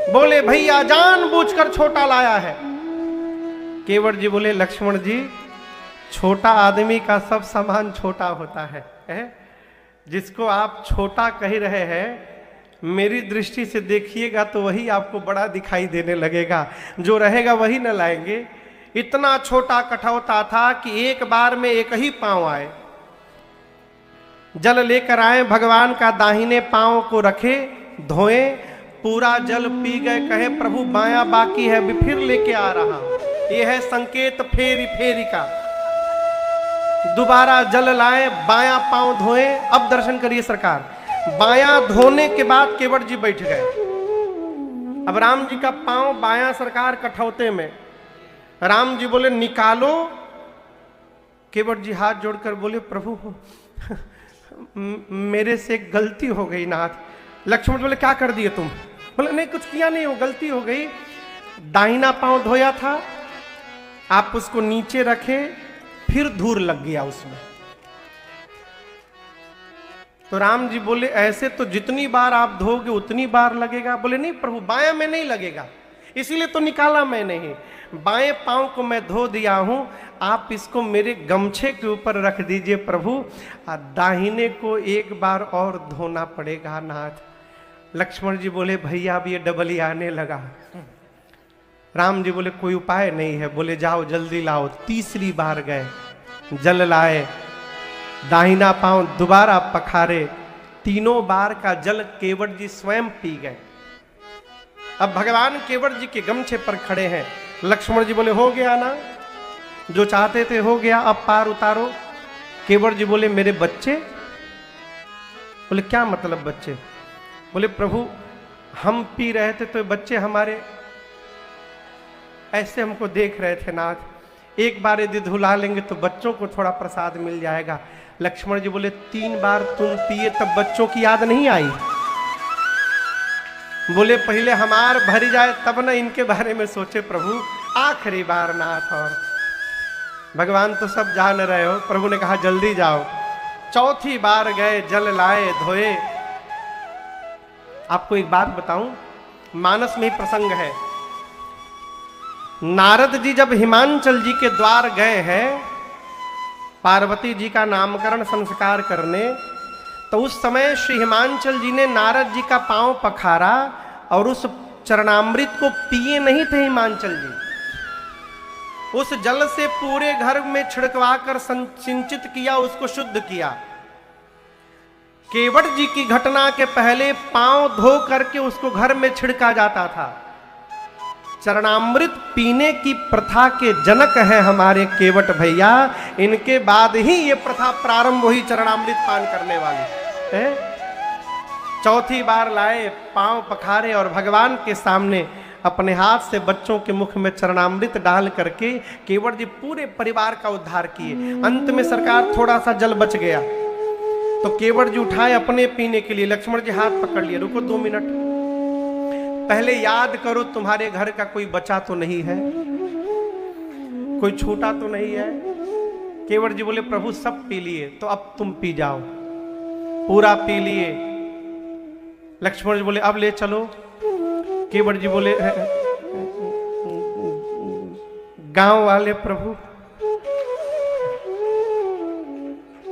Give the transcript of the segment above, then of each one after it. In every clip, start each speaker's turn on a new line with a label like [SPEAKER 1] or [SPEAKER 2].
[SPEAKER 1] बोले भैया जानबूझकर छोटा लाया है। केवट जी बोले लक्ष्मण जी, छोटा आदमी का सब सामान छोटा होता है, जिसको आप छोटा कह रहे हैं, मेरी दृष्टि से देखिएगा तो वही आपको बड़ा दिखाई देने लगेगा, जो रहेगा वही न लाएंगे। इतना छोटा कठौता था कि एक बार में एक ही पांव आए। जल लेकर आए, भगवान का दाहिने पांव को रखे, धोए, पूरा जल पी गए, कहे प्रभु बायां बाकी है, भी फिर लेके आ रहा हूं। यह है संकेत फेरी फेरी का। दोबारा जल लाए, बायां पांव धोए, अब दर्शन करिए सरकार। बायां धोने के बाद केवट जी बैठ गए। अब राम जी का पांव बायां सरकार कठौते में। राम जी बोले निकालो। केवट जी हाथ जोड़कर बोले प्रभु मेरे से गलती हो गई नाथ। लक्ष्मण बोले क्या कर दिए तुम? बोले नहीं कुछ किया नहीं, हो गलती हो गई। दाहिना पांव धोया था, आप उसको नीचे रखे, फिर धूल लग गया उसमें। तो राम जी बोले ऐसे तो जितनी बार आप धोगे उतनी बार लगेगा। बोले नहीं प्रभु बायां में नहीं लगेगा, इसीलिए तो निकाला मैंने ही। बाएं पांव को मैं धो दिया हूं, आप इसको मेरे गमछे के ऊपर रख दीजिए प्रभु, दाहिने को एक बार और धोना पड़ेगा नाथ। लक्ष्मण जी बोले भैया अब ये डबल ही आने लगा। राम जी बोले कोई उपाय नहीं है। बोले जाओ जल्दी लाओ। तीसरी बार गए, जल लाए, दाहिना पांव दोबारा पखारे, तीनों बार का जल केवट जी स्वयं पी गए। अब भगवान केवट जी के गमछे पर खड़े हैं। लक्ष्मण जी बोले हो गया ना, जो चाहते थे हो गया, अब पार उतारो। केवट जी बोले मेरे बच्चे? बोले क्या मतलब बच्चे? बोले प्रभु हम पी रहे थे तो बच्चे हमारे ऐसे हमको देख रहे थे नाथ, एक बार यदि धुला लेंगे तो बच्चों को थोड़ा प्रसाद मिल जाएगा। लक्ष्मण जी बोले 3 बार तुम पिए तब बच्चों की याद नहीं आई? बोले पहले हमार भरी जाए तब ना इनके बारे में सोचे प्रभु, आखिरी बार नाथ। और भगवान तो सब जान रहे हो। प्रभु ने कहा जल्दी जाओ। चौथी बार गए, जल लाए, धोए। आपको एक बात बताऊं, मानस में ही प्रसंग है। नारद जी जब हिमांचल जी के द्वार गए हैं पार्वती जी का नामकरण संस्कार करने, तो उस समय श्री हिमांचल जी ने नारद जी का पांव पखारा और उस चरणामृत को पिए नहीं थे हिमांचल जी। उस जल से पूरे घर में छिड़कवा कर सिंचित किया, उसको शुद्ध किया। केवट जी की घटना के पहले पांव धो करके उसको घर में छिड़का जाता था। चरणामृत पीने की प्रथा के जनक है हमारे केवट भैया, इनके बाद ही ये प्रथा प्रारंभ हुई चरणामृत पान करने वाली है। चौथी बार लाए, पांव पखारे और भगवान के सामने अपने हाथ से बच्चों के मुख में चरणामृत डाल करके केवट जी पूरे परिवार का उद्धार किए। अंत में सरकार थोड़ा सा जल बच गया तो केवट जी उठाए अपने पीने के लिए। लक्ष्मण जी हाथ पकड़ लिए, रुको 2 मिनट, पहले याद करो तुम्हारे घर का कोई बचा तो नहीं है, कोई छूटा तो नहीं है। केवट जी बोले प्रभु सब पी लिए, तो अब तुम पी जाओ। पूरा पी लिए। लक्ष्मण जी बोले अब ले चलो। केवट जी बोले गांव वाले प्रभु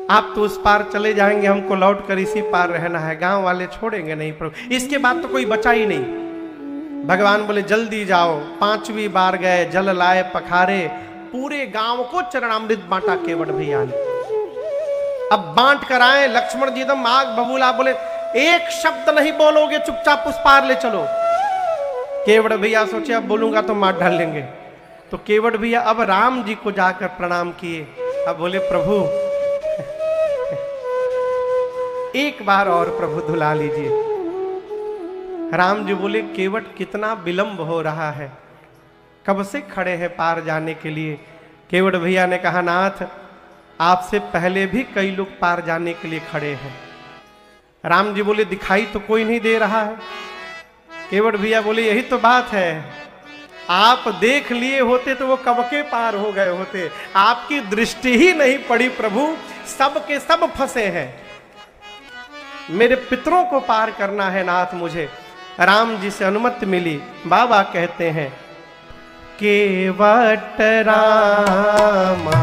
[SPEAKER 1] आप तो उस पार चले जाएंगे, हमको लौट कर इसी पार रहना है, गांव वाले छोड़ेंगे नहीं प्रभु। इसके बाद तो कोई बचा ही नहीं। भगवान बोले जल्दी जाओ। 5वीं बार गए, जल लाए, पखारे, पूरे गांव को चरणामृत बांटा केवट भैया ने। अब बांट कर आए, लक्ष्मण जी एकदम आग बबूला, बोले एक शब्द नहीं बोलोगे, चुपचाप उस पार ले चलो। केवट भैया सोचे अब बोलूंगा तो मार डाल लेंगे, तो केवट भैया अब राम जी को जाकर प्रणाम किए। अब बोले प्रभु एक बार और प्रभु धुला लीजिए। राम जी बोले केवट कितना विलंब हो रहा है, कब से खड़े हैं पार जाने के लिए। केवट भैया ने कहा नाथ आपसे पहले भी कई लोग पार जाने के लिए खड़े हैं। राम जी बोले दिखाई तो कोई नहीं दे रहा है। केवट भैया बोले यही तो बात है, आप देख लिए होते तो वो कब के पार हो गए होते, आपकी दृष्टि ही नहीं पड़ी प्रभु, सब के सब फंसे हैं। मेरे पितरों को पार करना है नाथ मुझे। राम जी से अनुमति मिली। बाबा कहते हैं केवट रामा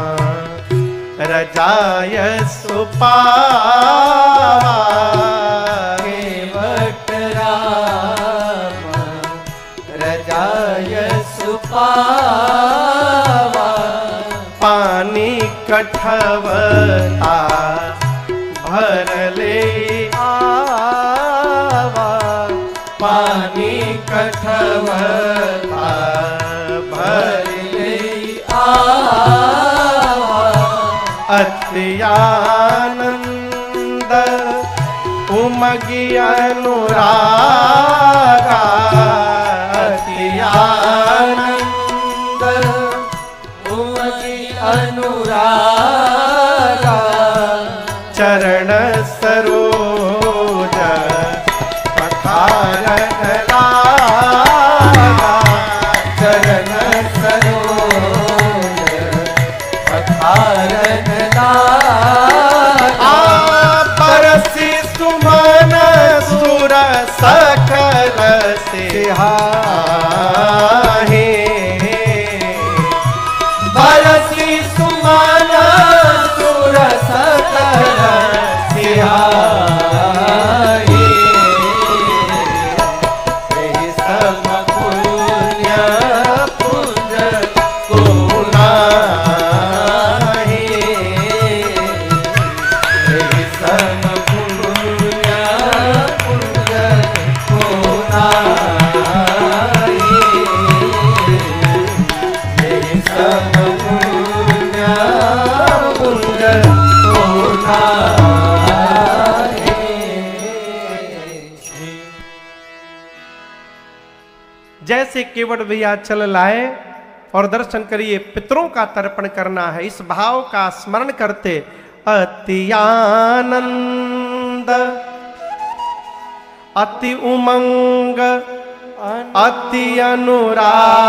[SPEAKER 1] रजाय सुपावा,
[SPEAKER 2] केवट रामा रजाय सुपावा,
[SPEAKER 1] पानी कठवता भर ले आवा,
[SPEAKER 2] पानी कठवता भर ले आवा,
[SPEAKER 1] अति आनंद उमगी अनुरागा,
[SPEAKER 2] अति आनंद उमगी अनुरागा,
[SPEAKER 1] चरण सरोज पखारन लागा,
[SPEAKER 2] चरण सरोज पखारन लागा,
[SPEAKER 1] परसी सुमन सुर सकल सिहाहे,
[SPEAKER 2] बरसी सुमन सुर सकल सिहाए, एहि सम पुण्य पुंज को नाहि, एहि सम पुण्य पुंज को नाहि, एहि सम पुण्य पुंज को नाहि।
[SPEAKER 1] जैसे केवट भैया चल लाए और दर्शन करिए, पितरों का तर्पण करना है, इस भाव का स्मरण करते अति आनंद अति उमंग अति अनुरागा,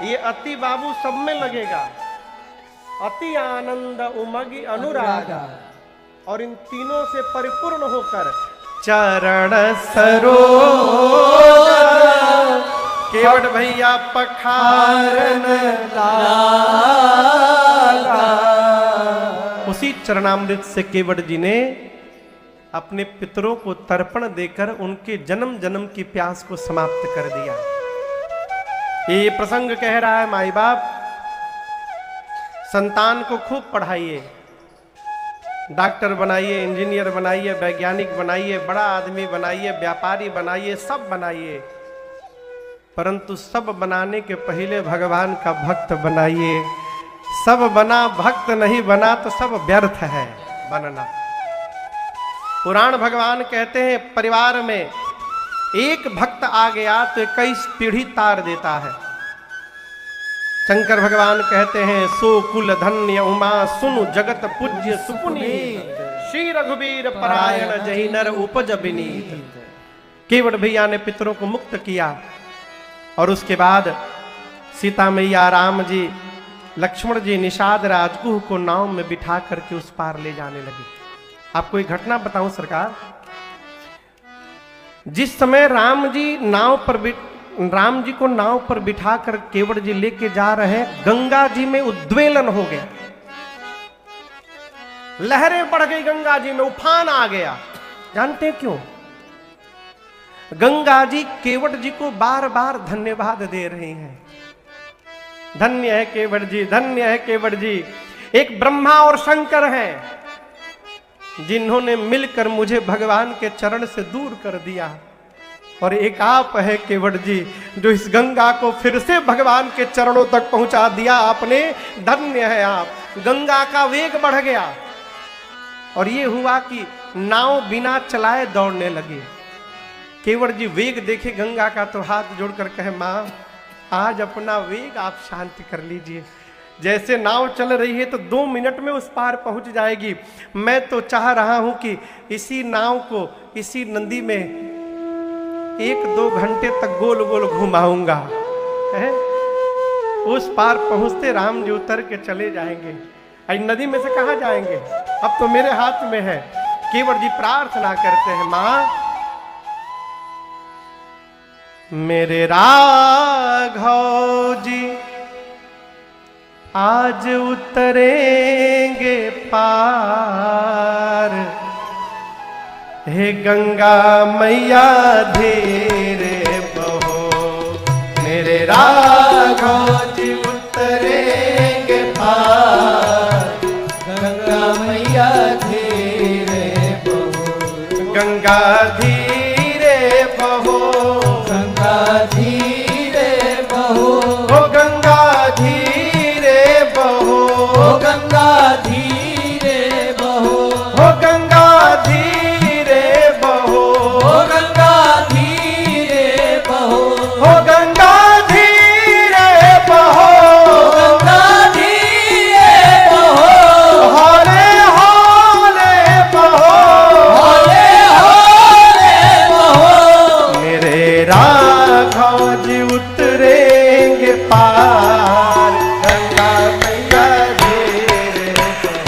[SPEAKER 1] ये अति बाबू सब में लगेगा, अति आनंद उमगी अनुरागा, और इन तीनों से परिपूर्ण होकर चरण सरोज केवट भैया पखारन
[SPEAKER 2] लागा,
[SPEAKER 1] उसी चरणामृत से केवट जी ने अपने पितरों को तर्पण देकर उनके जन्म जन्म की प्यास को समाप्त कर दिया। ये प्रसंग कह रहा है, माई बाप संतान को खूब पढ़ाइए, डॉक्टर बनाइए, इंजीनियर बनाइए, वैज्ञानिक बनाइए, बड़ा आदमी बनाइए, व्यापारी बनाइए, सब बनाइए, परंतु सब बनाने के पहले भगवान का भक्त बनाइए। सब बना भक्त नहीं बना तो सब व्यर्थ है बनना। पुराण भगवान कहते हैं परिवार में एक भक्त आ गया तो 21 पीढ़ी तार देता है। शंकर भगवान कहते हैं सो कुल धन्य उमा सुनु जगत पूज्य सुपुनीत, श्री रघुवीर परायण जहि नर उपज विनीत। केवट भैया ने पितरों को मुक्त किया और उसके बाद सीता मैया, राम जी, लक्ष्मण जी, निषाद राजगुह को नाव में बिठा करके उस पार ले जाने लगे। आपको एक घटना बताऊं सरकार, जिस समय राम जी को नाव पर बिठाकर केवट जी लेके जा रहे हैं, गंगा जी में उद्वेलन हो गया, लहरें बढ़ गई गंगा जी में, उफान आ गया। जानते हैं क्यों? गंगा जी केवट जी को बार बार धन्यवाद दे रही हैं। धन्य है केवट जी, धन्य है केवट जी। एक ब्रह्मा और शंकर हैं जिन्होंने मिलकर मुझे भगवान के चरण से दूर कर दिया, और एक आप है केवट जी जो इस गंगा को फिर से भगवान के चरणों तक पहुंचा दिया आपने। धन्य है आप। गंगा का वेग बढ़ गया और ये हुआ कि नाव बिना चलाए दौड़ने लगी। केवट जी वेग देखे गंगा का तो हाथ जोड़कर कहे, मां आज अपना वेग आप शांति कर लीजिए। जैसे नाव चल रही है तो 2 मिनट में उस पार पहुंच जाएगी। मैं तो चाह रहा हूं कि इसी नाव को इसी नदी में 1-2 घंटे तक गोल गोल घुमाऊंगा। उस पार पहुंचते राम जी उतर के चले जाएंगे। नदी में से कहां जाएंगे? अब तो मेरे हाथ में है। केवट जी प्रार्थना करते हैं, मां मेरे राघव जी आज उतरेंगे पार, हे गंगा मैया धीरे बहो, मेरे राघव जी उतरेंगे पार,
[SPEAKER 2] गंगा मैया धीरे बहो,
[SPEAKER 1] गंगा धीरे बहो,
[SPEAKER 2] गंगा धीरे बहो,
[SPEAKER 1] ओ गंगा धीरे बहो,
[SPEAKER 2] ओ गंगा धीरे बहो,
[SPEAKER 1] ओ गंगा धीरे बहो,
[SPEAKER 2] ओ गंगा धीरे बहो,
[SPEAKER 1] ओ गंगा धीरे बहो,
[SPEAKER 2] गंगा धीरे बहो,
[SPEAKER 1] हौले हौले बहो,
[SPEAKER 2] हौले हौले बहो,
[SPEAKER 1] मेरे राघव जी उतरेंगे पार, गंगा मैया धीरे बहो,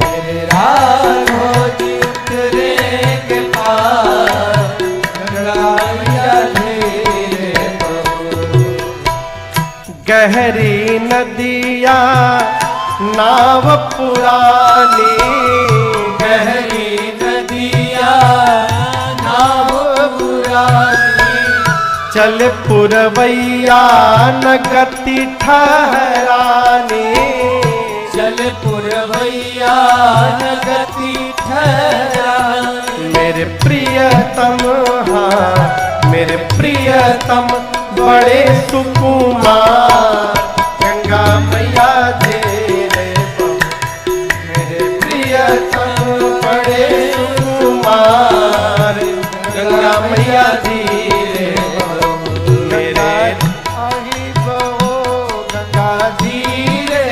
[SPEAKER 2] मेरे राघव जी उतरेंगे पार, गंगा मैया धीरे बहो,
[SPEAKER 1] गहरी नदिया नाव पुरानी,
[SPEAKER 2] गहरी नदिया नाव पुरानी,
[SPEAKER 1] चल पुरवैया न गति ठहरानी,
[SPEAKER 2] चल पुरवैया न गति ठहरानी,
[SPEAKER 1] मेरे प्रियतम हाँ मेरे प्रियतम बड़े सुकुमार, गंगा मैया धीरे बहो, मेरे प्रियतम बड़े सुकुमार, गंगा मैया धीरे बहो, मेरे आई बहो, गंगा धीरे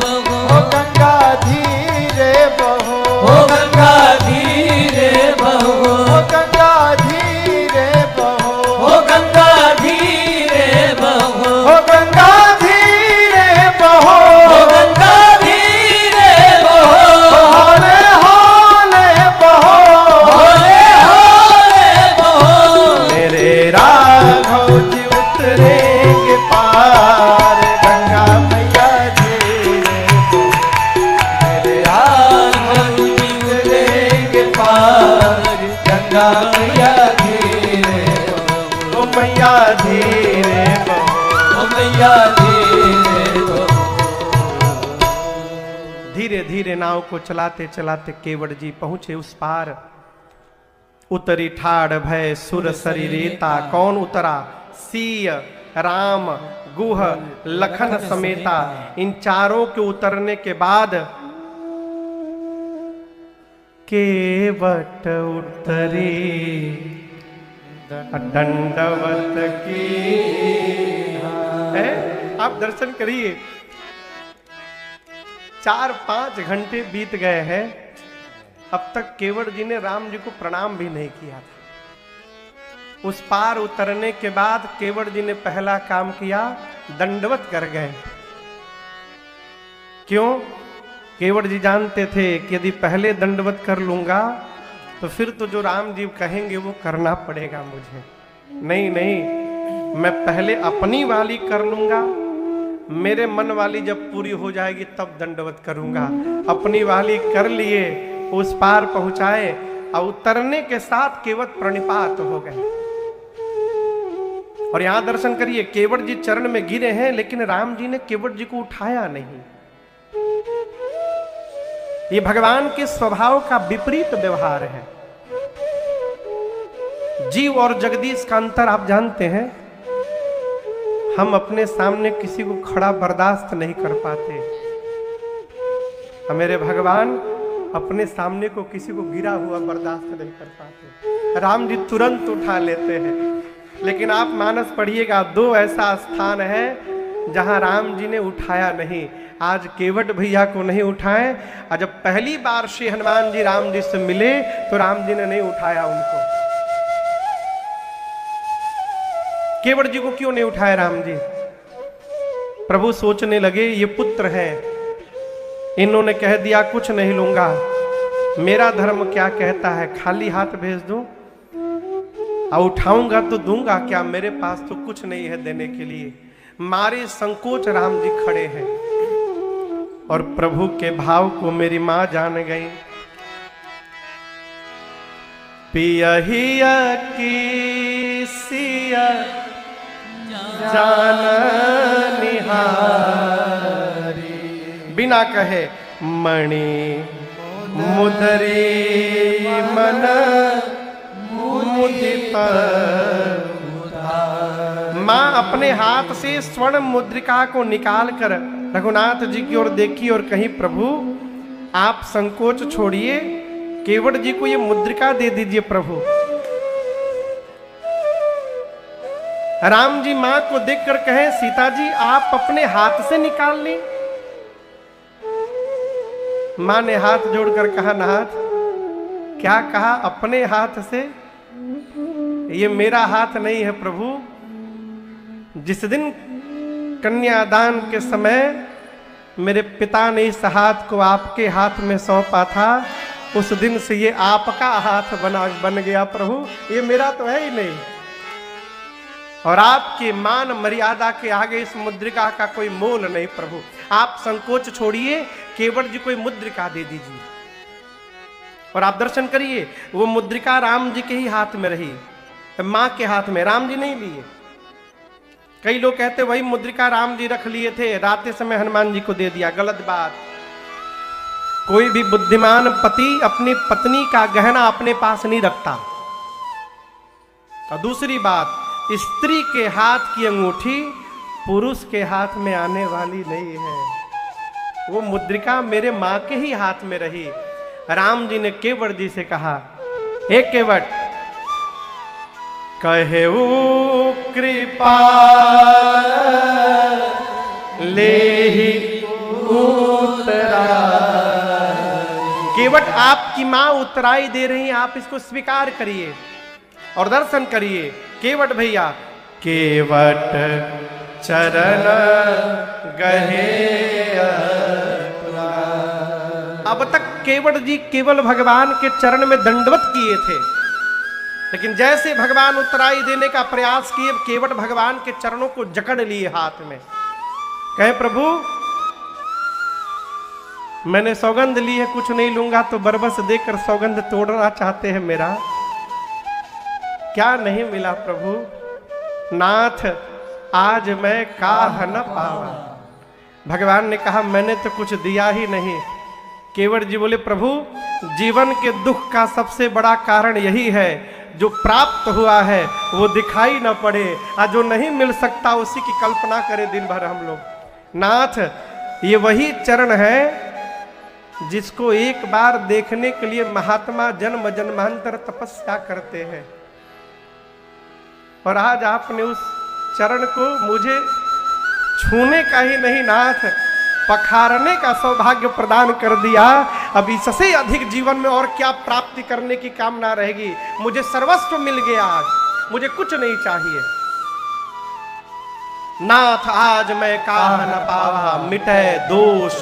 [SPEAKER 2] बहो,
[SPEAKER 1] ओ गंगा धीरे बहो,
[SPEAKER 2] ओ गंगा धीरे बहो,
[SPEAKER 1] ओ गंगा धीरे बहो,
[SPEAKER 2] ओ गंगा धीरे बहो,
[SPEAKER 1] ओ गंगा धीरे बहो,
[SPEAKER 2] ओ गंगा धीरे बहो,
[SPEAKER 1] हौले हौले बहो,
[SPEAKER 2] हौले हौले बहो,
[SPEAKER 1] मेरे राघव जी उतरेंगे पार, गंगा मैया धीरे बहो, मेरे
[SPEAKER 2] राघव जी उतरेंगे पार, गंगा मैया धीरे बहो,
[SPEAKER 1] ओ मैया धीरे बहो,
[SPEAKER 2] ओ मैया धीरे बहो,
[SPEAKER 1] धीरे धीरे नाव को चलाते चलाते केवट जी पहुंचे उस पार। उतरी ठाड़ भय सुर शरीरेता, कौन उतरा? सीय राम गुह लखन समेता। इन चारों के उतरने के बाद केवट उतरे दंडवत की है। आप दर्शन करिए, 4-5 घंटे बीत गए हैं, अब तक केवट जी ने राम जी को प्रणाम भी नहीं किया था। उस पार उतरने के बाद केवट जी ने पहला काम किया, दंडवत कर गए। क्यों? केवट जी जानते थे कि यदि पहले दंडवत कर लूंगा तो फिर तो जो राम जी कहेंगे वो करना पड़ेगा मुझे। नहीं नहीं, मैं पहले अपनी वाली कर लूंगा, मेरे मन वाली जब पूरी हो जाएगी तब दंडवत करूंगा। अपनी वाली कर लिए, उस पार पहुंचाए और उतरने के साथ केवट प्रणिपात हो गए। और यहां दर्शन करिए, केवट जी चरण में गिरे हैं लेकिन राम जी ने केवट जी को उठाया नहीं। ये भगवान के स्वभाव का विपरीत व्यवहार है। जीव और जगदीश का अंतर आप जानते हैं। हम अपने सामने किसी को खड़ा बर्दाश्त नहीं कर पाते, मेरे भगवान अपने सामने को किसी को गिरा हुआ बर्दाश्त नहीं कर पाते। राम जी तुरंत उठा लेते हैं। लेकिन आप मानस पढ़िएगा, 2 ऐसा स्थान है जहां राम जी ने उठाया नहीं। आज केवट भैया को नहीं उठाए, और जब पहली बार श्री हनुमान जी राम जी से मिले तो राम जी ने नहीं उठाया उनको। केवट जी को क्यों नहीं उठाया राम जी? प्रभु सोचने लगे, ये पुत्र है, इन्होंने कह दिया कुछ नहीं लूंगा, मेरा धर्म क्या कहता है, खाली हाथ भेज दूं और उठाऊंगा तो दूंगा क्या, मेरे पास तो कुछ नहीं है देने के लिए। मारे संकोच राम जी खड़े हैं और प्रभु के भाव को मेरी मां जान गई। पियहिया की सिया जान निहारी, बिना कहे मणि मुदरी मन मुदित। मां अपने हाथ से स्वर्ण मुद्रिका को निकाल कर रघुनाथ जी की ओर देखी और कही, प्रभु आप संकोच छोड़िए, केवट जी को ये मुद्रिका दे दीजिए प्रभु। राम जी मां को देखकर कहे, सीता जी आप अपने हाथ से निकाल लें। मां ने हाथ जोड़कर कहा, नाथ क्या कहा, अपने हाथ से? ये मेरा हाथ नहीं है प्रभु। जिस दिन कन्यादान के समय मेरे पिता ने इस हाथ को आपके हाथ में सौंपा था, उस दिन से ये आपका हाथ बन गया प्रभु, ये मेरा तो है ही नहीं। और आपके मान मर्यादा के आगे इस मुद्रिका का कोई मोल नहीं प्रभु। आप संकोच छोड़िए, केवट जी को मुद्रिका दे दीजिए और आप दर्शन करिए। वो मुद्रिका राम जी के ही हाथ में रही, मां के हाथ में, राम जी नहीं लिए। कई लोग कहते वही मुद्रिका राम जी रख लिए थे, रात समय हनुमान जी को दे दिया, गलत बात। कोई भी बुद्धिमान पति अपनी पत्नी का गहना अपने पास नहीं रखता। और दूसरी बात, स्त्री के हाथ की अंगूठी पुरुष के हाथ में आने वाली नहीं है। वो मुद्रिका मेरे मां के ही हाथ में रही। राम जी ने केवट जी से कहा, हे केवट, कहे वो कृपा ले ही उतरा। केवट आपकी मां उतराई दे रही हैं, आप इसको स्वीकार करिए और दर्शन करिए। केवट भैया, केवट चरण गहे। अब तक केवट जी केवल भगवान के चरण में दंडवत किए थे, लेकिन जैसे भगवान उतराई देने का प्रयास किए, केवट भगवान के चरणों को जकड़ लिए हाथ में। कहे, प्रभु मैंने सौगंध ली है, कुछ नहीं लूंगा, तो बरबस देकर सौगंध तोड़ना चाहते हैं मेरा। क्या नहीं मिला प्रभु? नाथ आज मैं काह न पावा। भगवान ने कहा, मैंने तो कुछ दिया ही नहीं। केवट जी बोले, प्रभु जीवन के दुख का सबसे बड़ा कारण यही है, जो प्राप्त हुआ है वो दिखाई न पड़े, और जो नहीं मिल सकता उसी की कल्पना करें दिन भर हम लोग। नाथ ये वही चरण है जिसको एक बार देखने के लिए महात्मा जन्म जन्मांतर तपस्या करते हैं, और आज आपने उस चरण को मुझे छूने का ही नहीं नाथ, पखारने का सौभाग्य प्रदान कर दिया। अब इससे अधिक जीवन में और क्या प्राप्ति करने की कामना रहेगी? मुझे सर्वस्व मिल गया, आज मुझे कुछ नहीं चाहिए। नाथ आज मैं काह न पावा, मिटे दोष।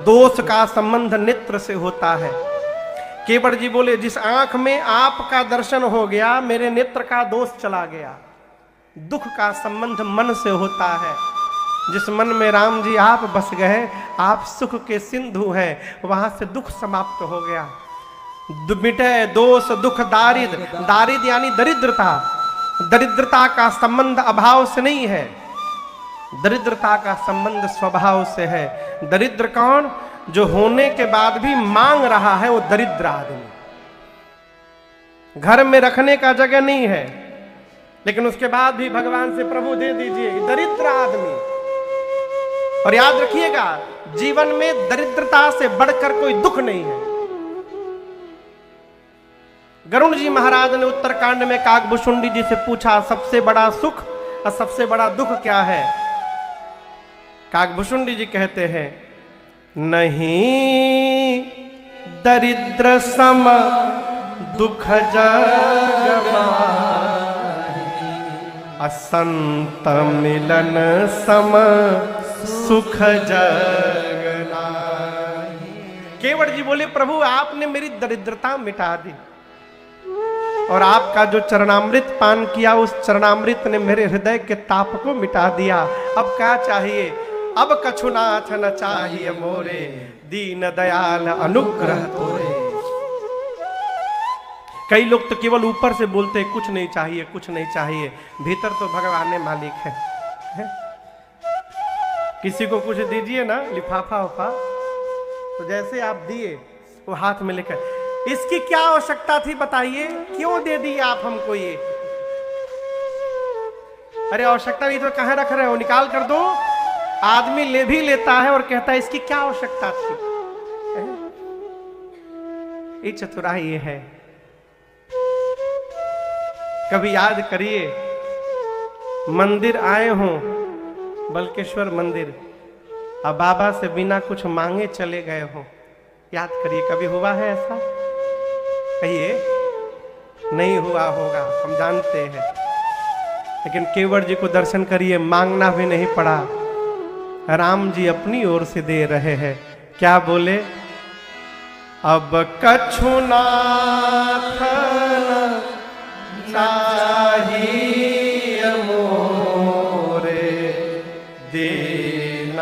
[SPEAKER 1] दोष का संबंध नेत्र से होता है। केवट जी बोले, जिस आंख में आपका दर्शन हो गया, मेरे नेत्र का दोष चला गया। दुख का संबंध मन से होता है। जिस मन में राम जी आप बस गए, आप सुख के सिंधु हैं, वहां से दुख समाप्त हो गया। मिटे दोष दुख दारिद्र। दारिद्र यानी दरिद्रता। दरिद्रता का संबंध अभाव से नहीं है, दरिद्रता का संबंध स्वभाव से है। दरिद्र कौन? जो होने के बाद भी मांग रहा है, वो दरिद्र आदमी। घर में रखने का जगह नहीं है, लेकिन उसके बाद भी भगवान से प्रभु दे दीजिए, दरिद्र आदमी। और याद रखिएगा, जीवन में दरिद्रता से बढ़कर कोई दुख नहीं है। गरुण जी महाराज ने उत्तरकांड में काकभूषुंडी जी से पूछा, सबसे बड़ा सुख और सबसे बड़ा दुख क्या है? काकभूषुंडी जी कहते हैं, नहीं दरिद्र सम दुख जग माहि, असंत मिलन सम सुख जग नाहि। केवट जी बोले प्रभु आपने मेरी दरिद्रता मिटा दी और आपका जो चरणामृत पान किया उस चरणामृत ने मेरे हृदय के ताप को मिटा दिया। अब क्या चाहिए? अब कछुनाथ न चाहिए मोरे, दीन दयाल अनुग्रह तोरे। कई लोग तो केवल ऊपर से बोलते हैं कुछ नहीं चाहिए, कुछ नहीं चाहिए, भीतर तो भगवान मालिक है? किसी को कुछ दीजिए ना, लिफाफा उफा, तो जैसे आप दिए वो हाथ में लेकर, इसकी क्या आवश्यकता थी बताइए, क्यों दे दी आप हमको ये? अरे आवश्यकता नहीं तो कहां रख रहे हो, निकाल कर दो। आदमी ले भी लेता है और कहता है इसकी क्या आवश्यकता थी। ये चतुराई ये है। कभी याद करिए, मंदिर आए हो, बल्केश्वर मंदिर, अब बाबा से बिना कुछ मांगे चले गए हो, याद करिए कभी हुआ है ऐसा? कहिए नहीं हुआ होगा, हम जानते हैं। लेकिन केवट जी को दर्शन करिए, मांगना भी नहीं पड़ा, राम जी अपनी ओर से दे रहे हैं। क्या बोले? अब कछुनाथ न चाहिए मोरे, दीन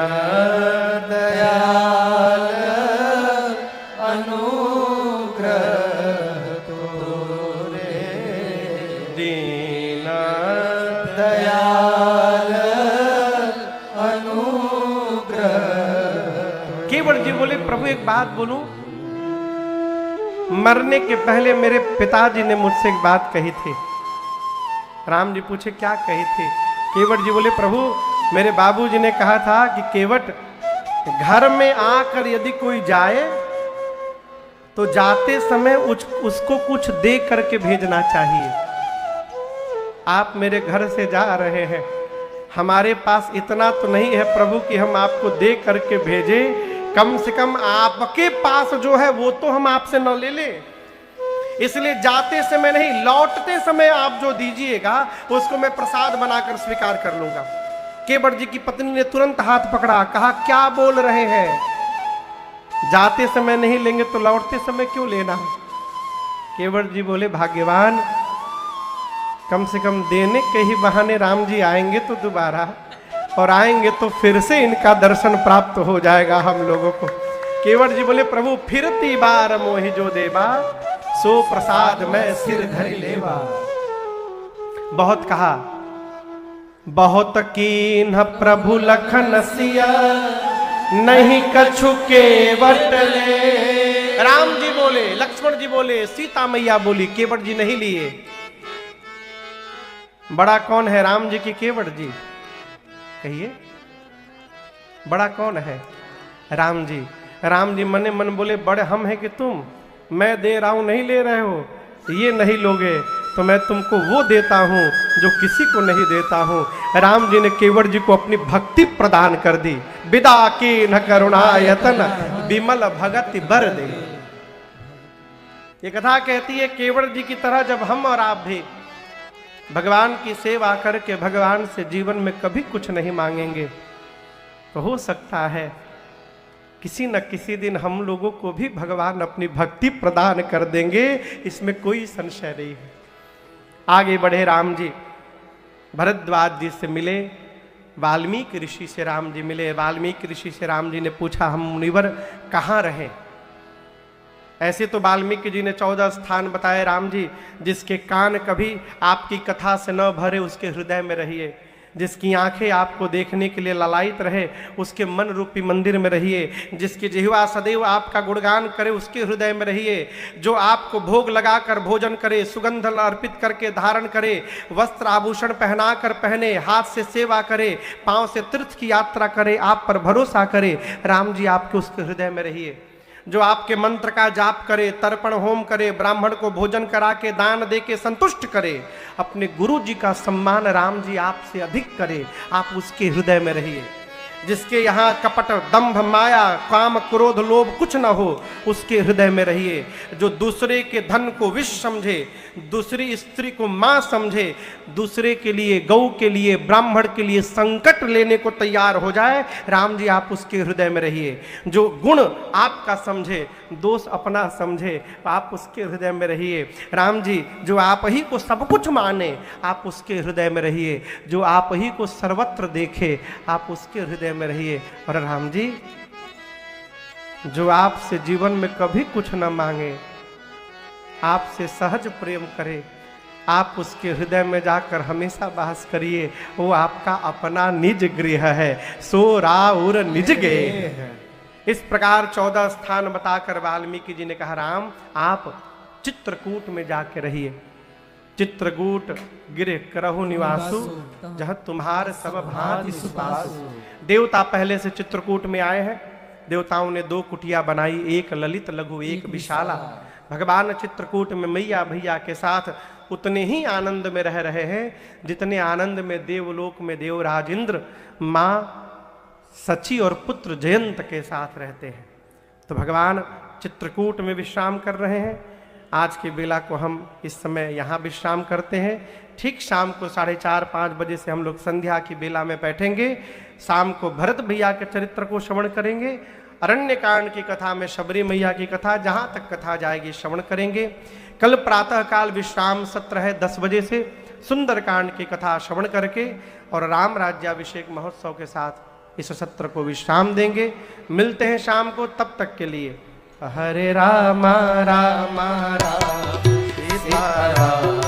[SPEAKER 1] दयाल अनुग्रह तोरे, दीन दयाल अनुग्रह। केवट जी बोले प्रभु एक बात बोलूं, मरने के पहले मेरे पिताजी ने मुझसे एक बात कही थी। राम जी पूछे क्या कही थी? केवट जी बोले प्रभु मेरे बाबूजी ने कहा था कि केवट, घर में आकर यदि कोई जाए तो जाते समय उसको कुछ दे करके भेजना चाहिए। आप मेरे घर से जा रहे हैं, हमारे पास इतना तो नहीं है प्रभु कि हम आपको दे करके भेजें, कम से कम आपके पास जो है वो तो हम आपसे न ले ले। इसलिए जाते समय नहीं, लौटते समय आप जो दीजिएगा उसको मैं प्रसाद बनाकर स्वीकार कर लूंगा। केवट जी की पत्नी ने तुरंत हाथ पकड़ा, कहा क्या बोल रहे हैं? जाते समय नहीं लेंगे तो लौटते समय क्यों लेना? केवट जी बोले भाग्यवान, कम से कम देने के ही बहाने राम जी आएंगे तो दोबारा, और आएंगे तो फिर से इनका दर्शन प्राप्त हो जाएगा हम लोगों को। केवट जी बोले प्रभु फिरती बार मोहि जो देवा, सो प्रसाद मैं सिर धरि लेवा। बहुत कहा, बहुत कीन्ह प्रभु लखन सिया, नहीं कछु केवट ले। राम जी बोले, लक्ष्मण जी बोले, सीता मैया बोली, केवट जी नहीं लिए। बड़ा कौन है, राम जी की केवट जी? कहिए बड़ा कौन है? राम जी। राम जी मने मन बोले बड़े हम हैं कि तुम, मैं दे रहा हूं नहीं ले रहे हो, ये नहीं लोगे तो मैं तुमको वो देता हूं जो किसी को नहीं देता हूं। राम जी ने केवट जी को अपनी भक्ति प्रदान कर दी। विदा की न करुणायतन, विमल भगति बर दे। ये कथा कहती है केवट जी की तरह जब हम और आप भी भगवान की सेवा करके भगवान से जीवन में कभी कुछ नहीं मांगेंगे तो हो सकता है किसी न किसी दिन हम लोगों को भी भगवान अपनी भक्ति प्रदान कर देंगे, इसमें कोई संशय नहीं है। आगे बढ़े राम जी, भरद्वाज जी से मिले, वाल्मीकि ऋषि से राम जी मिले। वाल्मीकि ऋषि से राम जी ने पूछा हम मुनिवर कहाँ रहे? ऐसे तो वाल्मीकि जी ने 14 स्थान बताए राम जी, जिसके कान कभी आपकी कथा से न भरे उसके हृदय में रहिए, जिसकी आंखें आपको देखने के लिए ललायित रहे उसके मन रूपी मंदिर में रहिए, जिसकी जिह्वा सदैव आपका गुणगान करे उसके हृदय में रहिए, जो आपको भोग लगाकर भोजन करे, सुगंध अर्पित करके धारण करे, वस्त्र आभूषण पहना कर पहने, हाथ से सेवा करे, पांव से तीर्थ की यात्रा करे, आप पर भरोसा करे। राम जी आपके उसके हृदय में रहिए। जो आपके मंत्र का जाप करे, तर्पण होम करे, ब्राह्मण को भोजन करा के दान दे के संतुष्ट करे, अपने गुरु जी का सम्मान राम जी आपसे अधिक करे, आप उसके हृदय में रहिए। जिसके यहाँ कपट दंभ माया काम क्रोध लोभ कुछ न हो, उसके हृदय में रहिए। जो दूसरे के धन को विष समझे, दूसरी स्त्री को मां समझे, दूसरे के लिए, गौ के लिए, ब्राह्मण के लिए संकट लेने को तैयार हो जाए, राम जी आप उसके हृदय में रहिए। जो गुण आपका समझे, दोष अपना समझे, आप उसके हृदय में रहिए। राम जी जो आप ही को सब कुछ माने, आप उसके हृदय में रहिए। जो आप ही को सर्वत्र देखे, आप उसके हृदय में रहिए। और राम जी जो आपसे जीवन में कभी कुछ न मांगे, आपसे सहज प्रेम करे, आप उसके हृदय में जाकर हमेशा वास करिए। वो आपका अपना निज गृह है, सो राउर निज गेह। इस प्रकार 14 स्थान बताकर वाल्मीकि जी ने कहा, राम आप चित्रकूट में जाके रहिए। चित्रकूट गिरे करहु निवासु, जहाँ तुम्हार सब भांति सुपासु। देवता पहले से चित्रकूट में आए हैं। देवताओं ने 2 कुटिया बनाई, एक ललित लघु एक विशाला। भगवान चित्रकूट में मैया भैया के साथ उतने ही आनंद में रह रहे हैं जितने आनंद में देवलोक में देवराज इंद्र माँ सची और पुत्र जयंत के साथ रहते हैं। तो भगवान चित्रकूट में विश्राम कर रहे हैं। आज की बेला को हम इस समय यहाँ विश्राम करते हैं। ठीक शाम को 4:30-5 बजे से हम लोग संध्या की बेला में बैठेंगे। शाम को भरत भैया के चरित्र को श्रवण करेंगे। अरण्य कांड की कथा में शबरी मैया की कथा, जहाँ तक कथा जाएगी श्रवण करेंगे। कल प्रातः काल विश्राम सत्र है 10 बजे से, सुंदर कांड की कथा श्रवण करके और राम राज्याभिषेक महोत्सव के साथ इस सत्र को विश्राम देंगे। मिलते हैं शाम को, तब तक के लिए हरे रामा रामा राम सीता राम।